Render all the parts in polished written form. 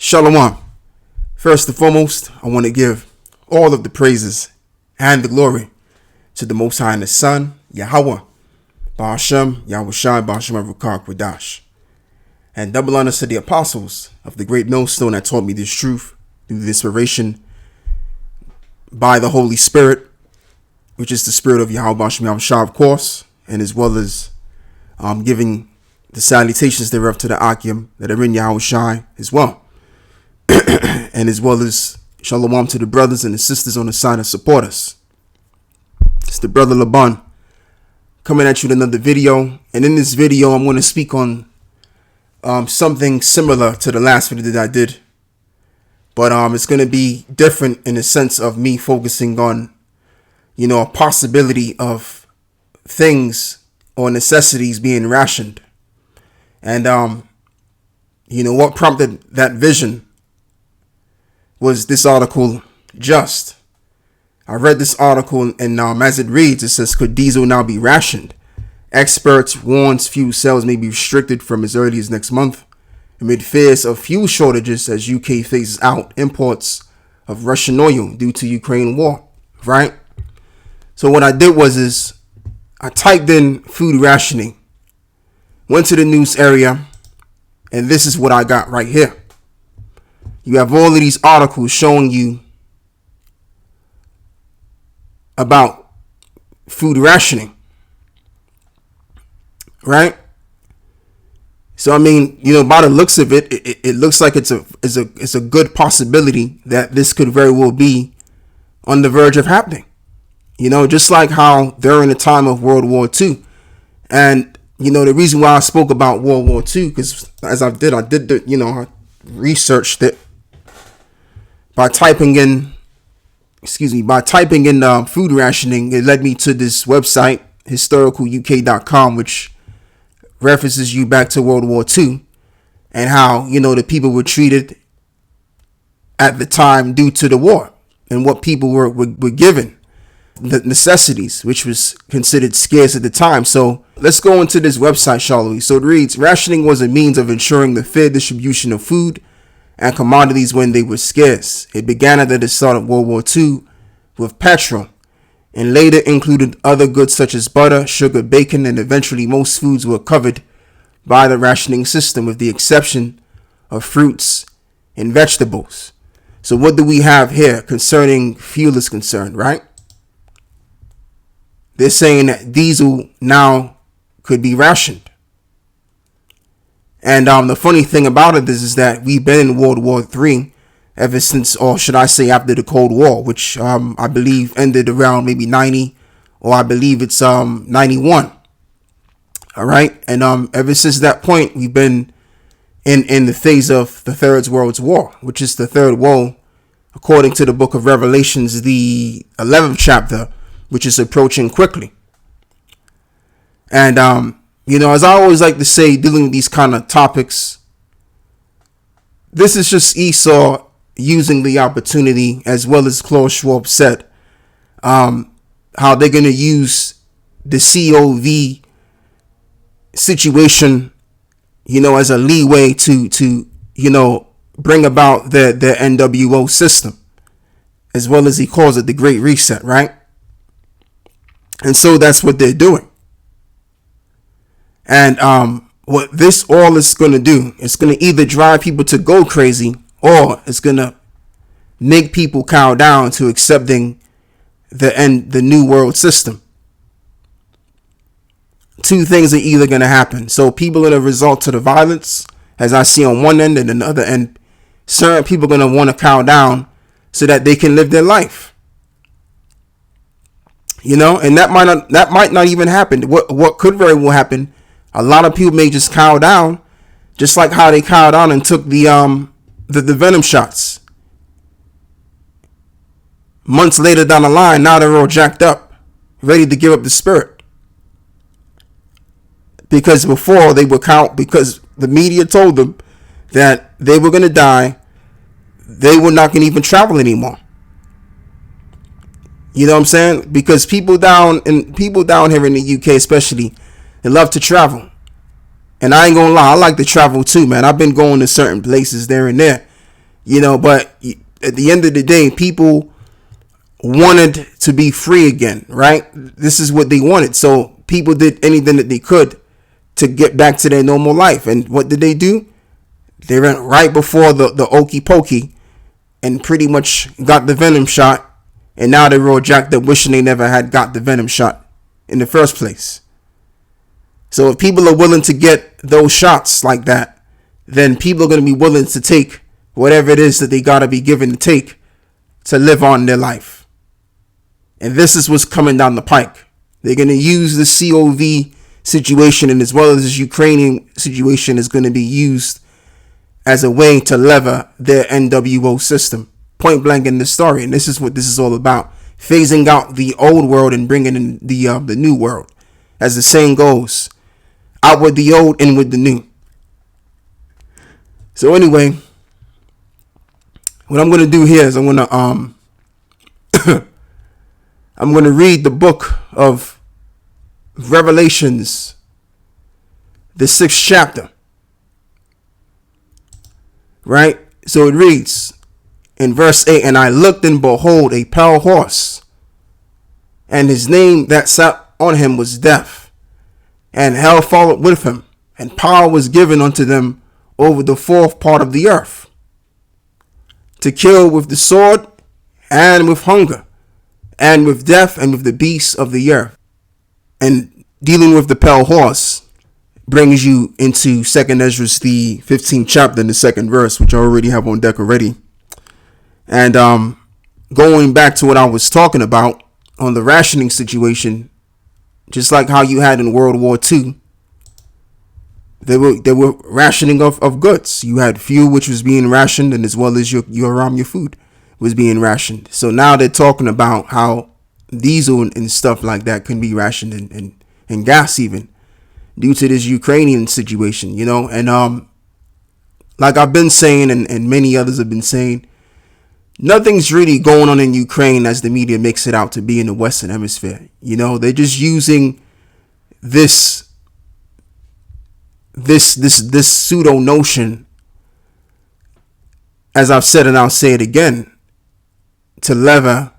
Shalom. First and foremost, I want to give all of the praises and the glory to the Most High and the Son, Yahweh, Ba'ashem, Yahushai, Ba'ashem, Rukar, Kwadash. And double honors to the apostles of the great millstone that taught me this truth through the inspiration by the Holy Spirit, which is the spirit of Yahweh, Ba'ashem, Yahushai, of course, and as well as giving the salutations thereof to the Akim that are in Yahushai as well. And as well as shalom to the brothers and the sisters on the side that support us. It's the brother Laban coming at you with another video. And in this video, I'm going to speak on something similar to the last video that I did. But it's going to be different in the sense of me focusing on, a possibility of things or necessities being rationed. And, what prompted that vision was this article just. I read this article and as it reads, it says, could diesel now be rationed? Experts warns fuel sales may be restricted from as early as next month amid fears of fuel shortages as UK phases out imports of Russian oil due to Ukraine war, right? So what I did was I typed in food rationing, went to the news area, and this is what I got right here. You have all of these articles showing you about food rationing, right? So I mean, by the looks of it, it looks like it's a good possibility that this could very well be on the verge of happening. Just like how during the time of World War II, and the reason why I spoke about World War II, because as I researched it. By typing in food rationing, it led me to this website, historicaluk.com, which references you back to World War II and how, the people were treated at the time due to the war and what people were given, the necessities, which was considered scarce at the time. So let's go into this website, shall we? So it reads, rationing was a means of ensuring the fair distribution of food and commodities when they were scarce. It began at the start of World War II with petrol and later included other goods such as butter, sugar, bacon, and eventually most foods were covered by the rationing system with the exception of fruits and vegetables. So what do we have here concerning fuel is concerned, right? They're saying that diesel now could be rationed. And the funny thing about it is that we've been in World War III ever since, or should I say after the Cold War, which I believe ended around maybe 90, or I believe it's 91. All right. And ever since that point, we've been in the phase of the Third World War, which is the third woe, according to the book of Revelations, the 11th chapter, which is approaching quickly. And as I always like to say, dealing with these kind of topics, this is just Esau using the opportunity, as well as Klaus Schwab said, how they're going to use the COV situation, as a leeway to bring about the NWO system, as well as he calls it the Great Reset, right? And so that's what they're doing. And what this all is going to do, it's going to either drive people to go crazy, or it's going to make people cow down to accepting the new world system. Two things are either going to happen. So people are going to resort to the violence, as I see on one end, and another end, certain people are going to want to cow down so that they can live their life. And that might not even happen. What could very well happen, a lot of people may just cow down, just like how they cowed down and took the venom shots. Months later down the line, now they're all jacked up, ready to give up the spirit. Because before they were because the media told them that they were going to die, they were not going to even travel anymore. You know what I'm saying? Because people down here in the UK especially, they love to travel. And I ain't gonna lie, I like to travel too, man. I've been going to certain places there and there. But at the end of the day, people wanted to be free again, right? This is what they wanted. So people did anything that they could to get back to their normal life. And what did they do? They went right before the okey pokey and pretty much got the venom shot. And now they're all jacked up, wishing they never had got the venom shot in the first place. So if people are willing to get those shots like that, then people are going to be willing to take whatever it is that they got to be given to take to live on their life. And this is what's coming down the pike. They're going to use the COV situation, and as well as this Ukrainian situation is going to be used as a way to lever their NWO system. Point blank in the story. And this is what this is all about. Phasing out the old world and bringing in the new world. As the saying goes, out with the old, in with the new. So anyway, what I'm going to do here is I'm going to read the book of Revelations, the 6th chapter. Right? So it reads in verse 8, and I looked, and behold, a pale horse, and his name that sat on him was Death, and hell followed with him, and power was given unto them over the fourth part of the earth, to kill with the sword, and with hunger, and with death, and with the beasts of the earth. And dealing with the pale horse brings you into 2nd Ezra, the 15th chapter, and the 2nd verse, which I already have on deck already. And going back to what I was talking about on the rationing situation, just like how you had in World War II, there were rationing of goods. You had fuel, which was being rationed, and as well as your food was being rationed. So now they're talking about how diesel and stuff like that can be rationed, and gas even, due to this Ukrainian situation, and like I've been saying, and many others have been saying, nothing's really going on in Ukraine as the media makes it out to be in the Western Hemisphere. They're just using this pseudo notion, as I've said and I'll say it again, to lever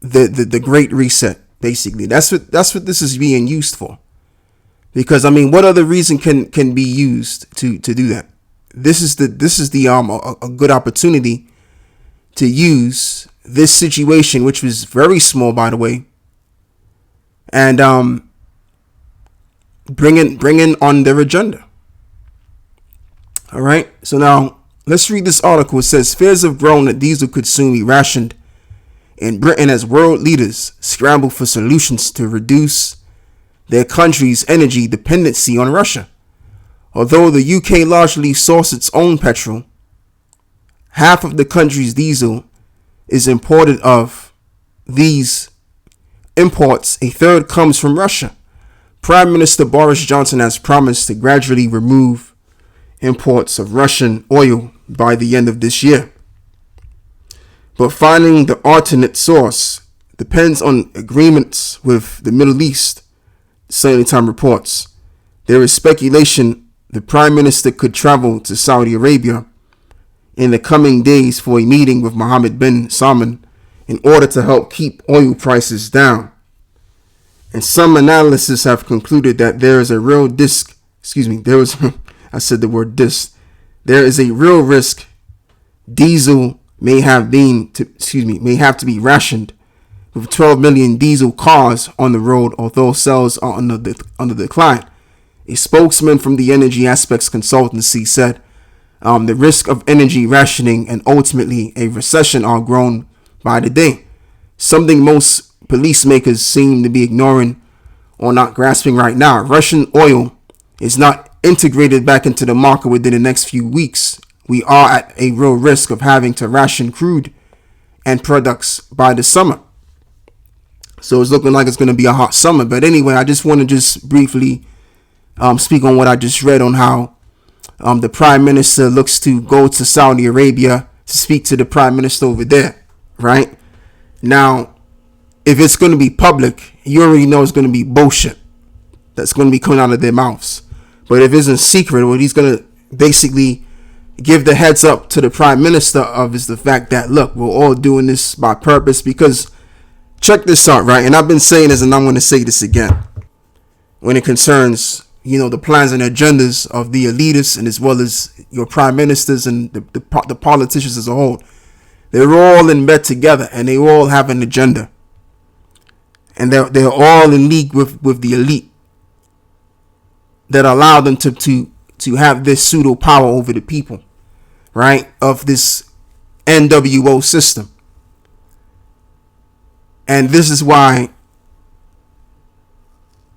the Great Reset. Basically, that's what this is being used for. Because what other reason can be used to do that? This is a good opportunity to use this situation, which was very small, by the way, and bring in on their agenda. All right. So now let's read this article. It says, fears have grown that diesel could soon be rationed in Britain as world leaders scramble for solutions to reduce their country's energy dependency on Russia. Although the UK largely sources its own petrol, half of the country's diesel is imported. Of these imports, a third comes from Russia. Prime Minister Boris Johnson has promised to gradually remove imports of Russian oil by the end of this year. But finding the alternate source depends on agreements with the Middle East, Sunday Time reports. There is speculation the Prime Minister could travel to Saudi Arabia in the coming days for a meeting with Mohammed bin Salman in order to help keep oil prices down. And some analysts have concluded that there is a real There is a real risk diesel may have to be rationed, with 12 million diesel cars on the road, although sales are on the decline. A spokesman from the Energy Aspects Consultancy said the risk of energy rationing and ultimately a recession are grown by the day, something most policymakers seem to be ignoring or not grasping right now. Russian oil is not integrated back into the market within the next few weeks. We are at a real risk of having to ration crude and products by the summer. So it's looking like it's going to be a hot summer. But anyway, I just want to just briefly speak on what I just read on how the Prime Minister looks to go to Saudi Arabia to speak to the Prime Minister over there, right? Now, if it's going to be public, you already know it's going to be bullshit that's going to be coming out of their mouths. But if it's in secret, well, he's going to basically give the heads up to the prime minister of is the fact that, look, we're all doing this by purpose, because check this out, right? And I've been saying this, and I'm going to say this again. When it concerns, the plans and agendas of the elitists, and as well as your prime ministers and the politicians as a whole, they're all in bed together, and they all have an agenda, and they're all in league with the elite that allow them to have this pseudo power over the people, right, of this NWO system. And this is why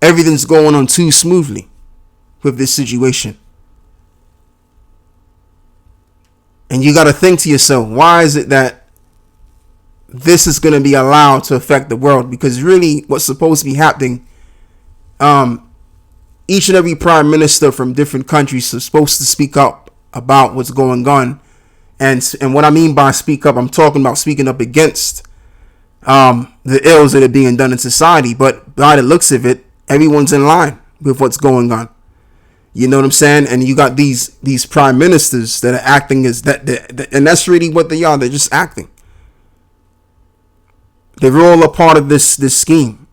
everything's going on too smoothly with this situation. And you got to think to yourself, why is it that this is going to be allowed to affect the world? Because really what's supposed to be happening, each and every prime minister from different countries is supposed to speak up about what's going on. And what I mean by speak up, I'm talking about speaking up against the ills that are being done in society. But by the looks of it, everyone's in line with what's going on. You know what I'm saying? And you got these prime ministers that are acting as that, and that's really what they are. They're just acting. They're all a part of this scheme.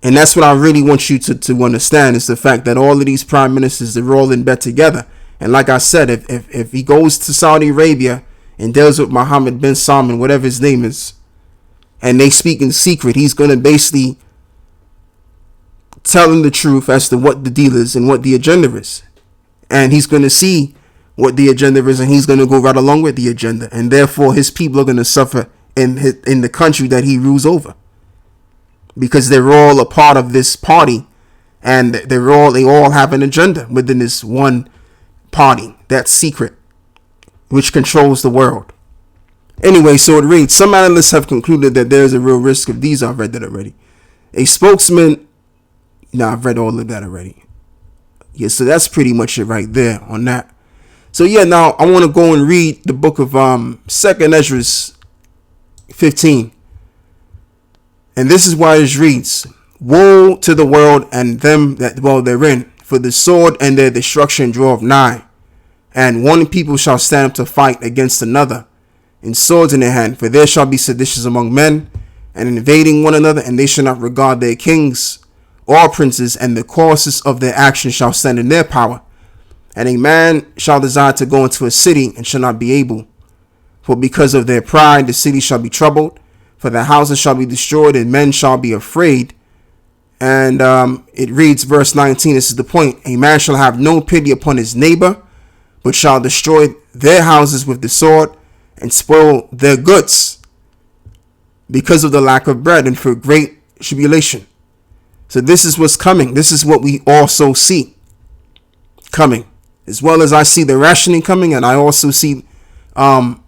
And that's what I really want you to understand, is the fact that all of these prime ministers, they're all in bed together. And like I said, if he goes to Saudi Arabia and deals with Mohammed bin Salman, whatever his name is, and they speak in secret, he's going to basically tell them the truth as to what the deal is and what the agenda is. And he's going to see what the agenda is, and he's going to go right along with the agenda. And therefore, his people are going to suffer in the country that he rules over, because they're all a part of this party, and they all have an agenda within this one party that's secret, which controls the world. Anyway, so it reads, some analysts have concluded that there is a real risk of these. I've read that already. A spokesman, I've read all of that already. Yeah, so that's pretty much it right there on that. So yeah, now I want to go and read the book of 2nd Ezra 15. And this is why it reads, woe to the world and them that dwell therein, for the sword and their destruction draweth nigh. And one people shall stand up to fight against another, and swords in their hand. For there shall be seditions among men, and invading one another, and they shall not regard their kings or princes, and the courses of their action shall stand in their power. And a man shall desire to go into a city, and shall not be able. For because of their pride the city shall be troubled, for the houses shall be destroyed, and men shall be afraid. And it reads, verse 19, this is the point. A man shall have no pity upon his neighbor, but shall destroy their houses with the sword, and spoil their goods, because of the lack of bread, and for great tribulation. So this is what's coming. This is what we also see coming, as well as I see the rationing coming, and I also see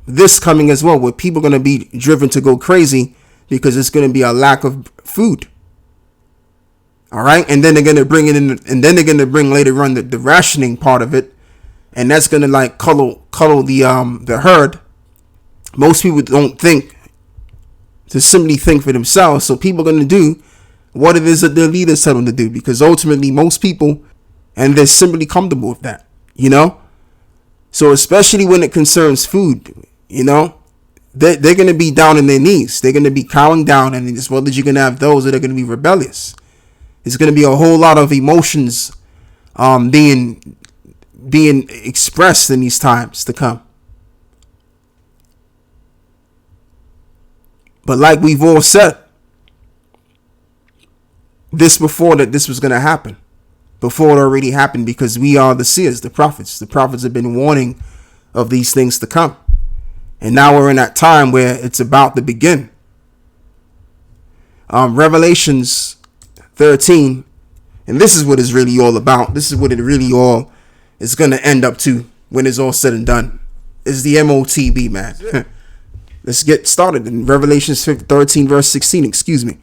this coming as well, where people are going to be driven to go crazy because it's going to be a lack of food. All right, and then they're going to bring it in, and then they're going to bring later on the rationing part of it, and that's going to like cuddle the herd. Most people don't think to simply think for themselves, so people are going to do what it is that their leaders tell them to do, because ultimately most people, and they're simply comfortable with that, So especially when it concerns food, they're going to be down on their knees. They're going to be cowing down, and as well as you're going to have those that are going to be rebellious. There's going to be a whole lot of emotions being expressed in these times to come. But like we've all said this before, that this was going to happen, before it already happened, because we are the seers, the prophets. The prophets have been warning of these things to come. And now we're in that time where it's about to begin. Revelations 13, and this is what it's really all about. This is what it really all is going to end up to when it's all said and done. Is the MOTB, man. Let's get started in Revelations 13, verse 16. Excuse me.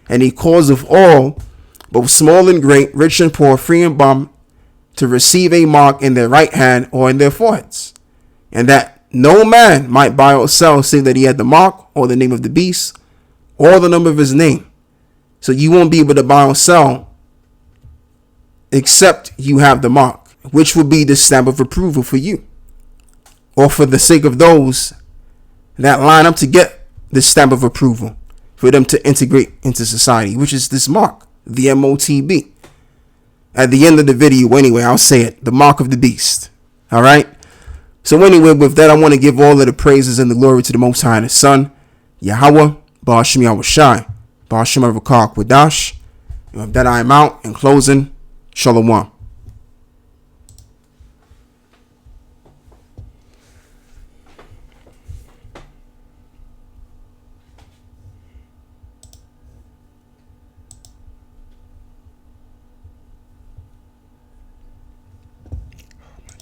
And he calls of all, both small and great, rich and poor, free and bond, to receive a mark in their right hand or in their foreheads, and that no man might buy or sell, save that he had the mark or the name of the beast or the number of his name. So you won't be able to buy or sell except you have the mark. which will be the stamp of approval for you, or for the sake of those that line up to get the stamp of approval for them to integrate into society, which is this mark, the MOTB. At the end of the video, anyway, I'll say it, the mark of the beast. All right. So anyway, with that, I want to give all of the praises and the glory to the Most High and His Son, Yahweh, Ba'ashem Yahushai, Ba'ashem Avakar Kwadash. And with that, I am out. In closing, Shalom.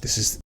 This is